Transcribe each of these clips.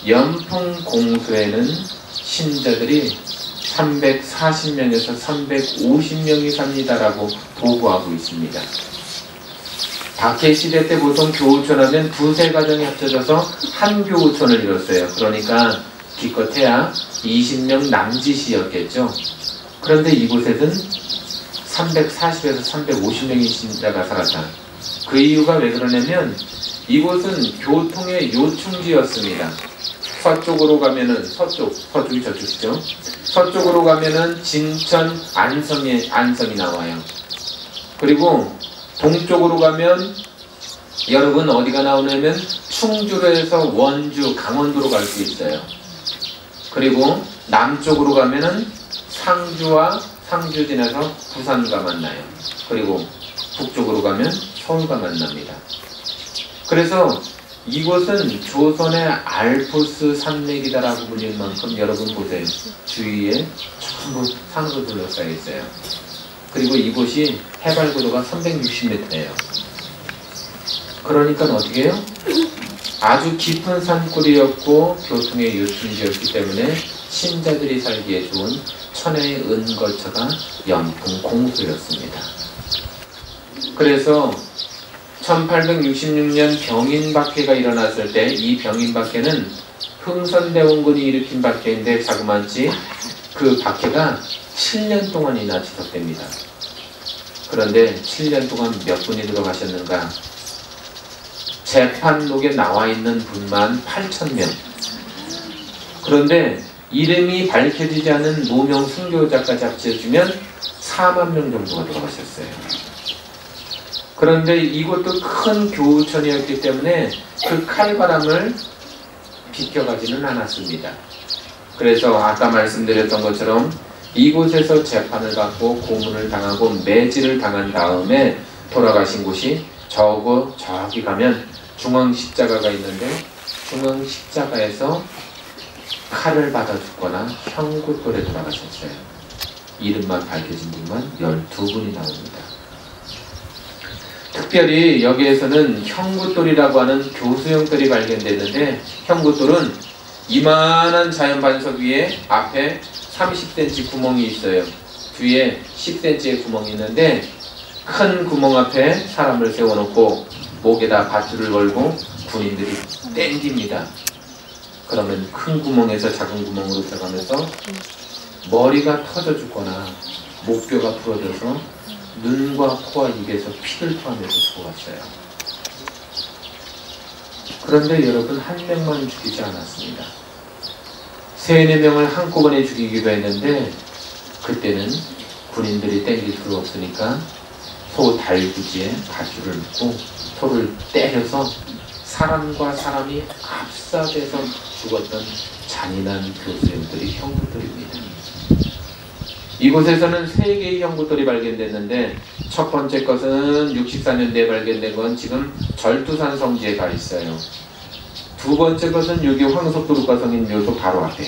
연풍공소에는 신자들이 340명에서 350명이 삽니다라고 보고하고 있습니다. 박해시대 때 보통 교우촌 하면 두세 가정이 합쳐져서 한 교우촌을 이뤘어요. 그러니까 기껏해야 20명 남짓이었겠죠. 그런데 이곳에는 340에서 350명의 신자가 살았다. 그 이유가 왜 그러냐면 이곳은 교통의 요충지였습니다. 서쪽으로 가면은 서쪽이 저쪽이죠. 서쪽으로 가면은 진천 안성이 나와요. 그리고 동쪽으로 가면 여러분 어디가 나오냐면 충주로 해서 원주, 강원도로 갈 수 있어요. 그리고 남쪽으로 가면은 상주 지나서 부산과 만나요. 그리고 북쪽으로 가면 서울과 만납니다. 그래서 이곳은 조선의 알프스 산맥이다라고 불릴 만큼 여러분 보세요. 주위에 전부 산으로 둘러싸여 있어요. 그리고 이곳이 해발고도가 360m예요. 그러니까 어떻게 해요? 아주 깊은 산골이었고 교통의 요충지였기 때문에 신자들이 살기에 좋은 천혜의 은거처가 연풍공소였습니다. 그래서 1866년 병인박해가 일어났을 때 이 병인박해는 흥선대원군이 일으킨 박해인데 자그마치 그 박해가 7년 동안이나 지속됩니다. 그런데 7년 동안 몇 분이 들어가셨는가? 재판록에 나와 있는 분만 8,000명. 그런데 이름이 밝혀지지 않은 무명 순교자까지 합쳐주면 4만 명 정도가 들어가셨어요. 그런데 이곳도 큰 교우촌이었기 때문에 그 칼바람을 비껴가지는 않았습니다. 그래서 아까 말씀드렸던 것처럼 이곳에서 재판을 받고 고문을 당하고 매질을 당한 다음에 돌아가신 곳이 저기 가면 중앙십자가가 있는데 중앙십자가에서 칼을 받아 죽거나 형구돌에 돌아가셨어요. 이름만 밝혀진 분만 12분이 나옵니다. 특별히 여기에서는 형구돌이라고 하는 교수형돌이 발견됐는데 형구돌은 이만한 자연반석 위에 앞에 30cm 구멍이 있어요. 뒤에 10cm의 구멍이 있는데 큰 구멍 앞에 사람을 세워놓고 목에다 밧줄을 걸고 군인들이 땡깁니다. 그러면 큰 구멍에서 작은 구멍으로 들어가면서 머리가 터져 죽거나 목뼈가 부러져서 눈과 코와 입에서 피를 토하면서 죽어갔어요. 그런데 여러분 한 명만 죽이지 않았습니다. 3-4명을 한꺼번에 죽이기로 했는데 그때는 군인들이 땡길 수가 없으니까 소 달구지에 밧줄을 묶고 소를 때려서 사람과 사람이 압사돼서 죽었던 잔인한 교수님들이 형구들입니다. 이곳에서는 3개의 형구돌이 발견됐는데 첫 번째 것은 64년대에 발견된 건 지금 절두산 성지에 가 있어요. 두 번째 것은 여기 황석도루가 성인 묘소 바로 앞에.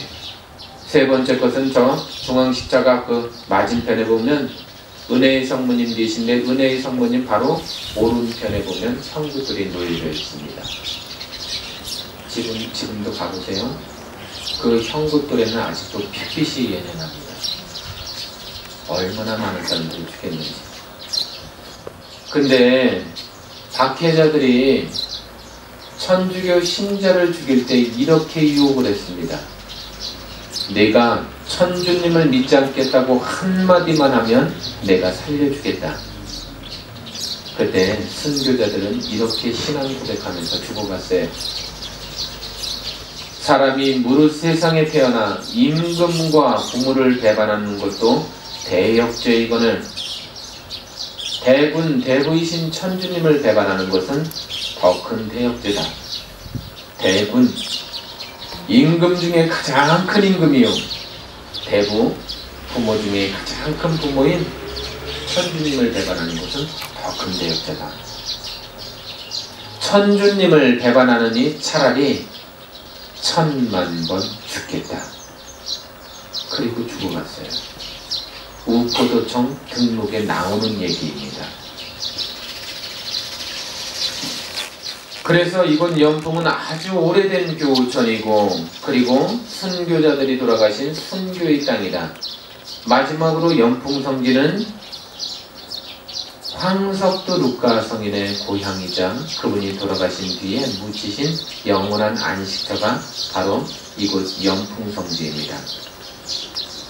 세 번째 것은 저 중앙십자가 그 맞은편에 보면 은혜의 성모님 계신데 은혜의 성모님 바로 오른편에 보면 형구돌이 놓여져 있습니다. 지금도 가보세요. 그 형구돌에는 아직도 핏빛이 연연합니다. 얼마나 많은 사람들이 죽겠는지. 근데 박해자들이 천주교 신자를 죽일 때 이렇게 유혹을 했습니다. 내가 천주님을 믿지 않겠다고 한마디만 하면 내가 살려주겠다. 그때 순교자들은 이렇게 신앙 고백하면서 죽어갔어요. 사람이 무릇 세상에 태어나 임금과 부모를 배반하는 것도 대역죄이거늘 대부이신 천주님을 배반하는 것은 더 큰 대역죄다. 대군, 임금 중에 가장 큰 임금이요. 대부, 부모 중에 가장 큰 부모인 천주님을 배반하는 것은 더 큰 대역죄다. 천주님을 배반하느니 차라리 1000만 번 죽겠다. 그리고 죽어갔어요. 우포도청 등록에 나오는 얘기입니다. 그래서 이곳 연풍은 아주 오래된 교우천이고 그리고 순교자들이 돌아가신 순교의 땅이다. 마지막으로 연풍 성지는 황석도 루카 성인의 고향이자 그분이 돌아가신 뒤에 묻히신 영원한 안식처가 바로 이곳 연풍 성지입니다.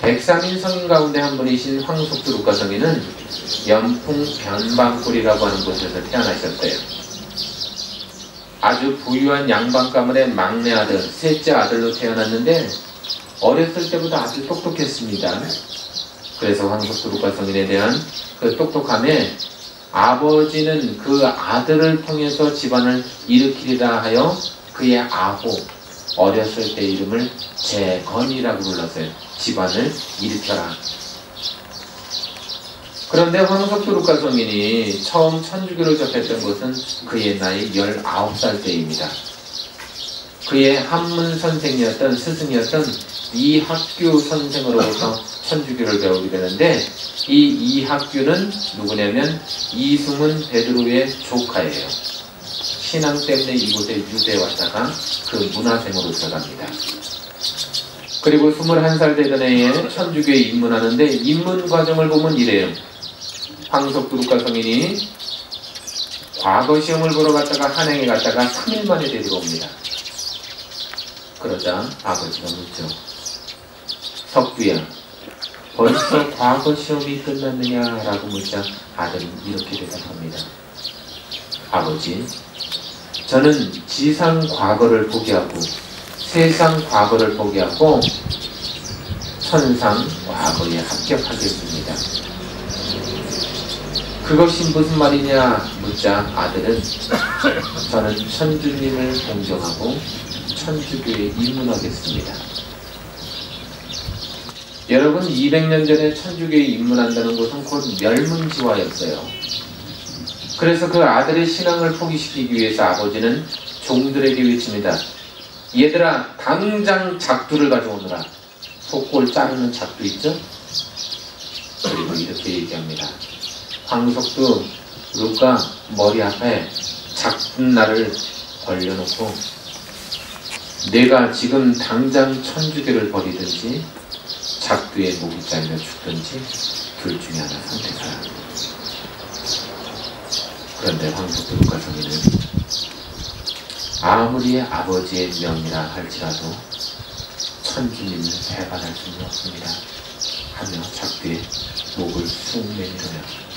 103인 성인 가운데 한 분이신 황석도 루카 성인은 연풍 변방골이라고 하는 곳에서 태어나셨어요. 아주 부유한 양반 가문의 막내 아들, 셋째 아들로 태어났는데 어렸을 때부터 아주 똑똑했습니다. 그래서 황석도 루카 성인에 대한 그 똑똑함에 아버지는 그 아들을 통해서 집안을 일으키리라 하여 그의 아호, 어렸을 때 이름을 재건이라고 불렀어요. 집안을 일으켜라. 그런데 황석도 루카 성인이 처음 천주교를 접했던 것은 그의 나이 19살 때입니다. 그의 한문 선생이었던 스승이었던 이학규 선생으로부터 천주교를 배우게 되는데 이 이학규는 누구냐면 이승훈 베드로의 조카예요. 신앙 때문에 이곳에 유대에 왔다가 그 문화생으로 들어갑니다. 그리고 21살 되던 해에 천주교에 입문하는데 입문 과정을 보면 이래요. 황석도 루카 성인이 과거 시험을 보러 갔다가 한양에 갔다가 3일 만에 되돌아옵니다. 그러자 아버지가 묻죠. 석규야, 벌써 과거 시험이 끝났느냐라고 묻자 아들은 이렇게 대답합니다. 아버지, 저는 지상 과거를 포기하고 세상 과거를 포기하고 천상 과거에 합격하겠습니다. 그것이 무슨 말이냐 묻자 아들은 저는 천주님을 공경하고 천주교에 입문하겠습니다. 여러분, 200년 전에 천주교에 입문한다는 것은 곧 멸문지화였어요. 그래서 그 아들의 신앙을 포기시키기 위해서 아버지는 종들에게 외칩니다. 얘들아, 당장 작두를 가져오너라. 속골 자르는 작두 있죠? 그리고 이렇게 얘기합니다. 황석도 루카 머리 앞에 작두날을 걸려놓고 내가 지금 당장 천주교를 버리든지 작두에 목이 잘려 죽든지 둘 중에 하나 선택하라. 그런데 황석도 루카 성인은 아무리 아버지의 명이라 할지라도 천주님을 배반할 수는 없습니다 하며 작두에 목을 쑥 내밀어요.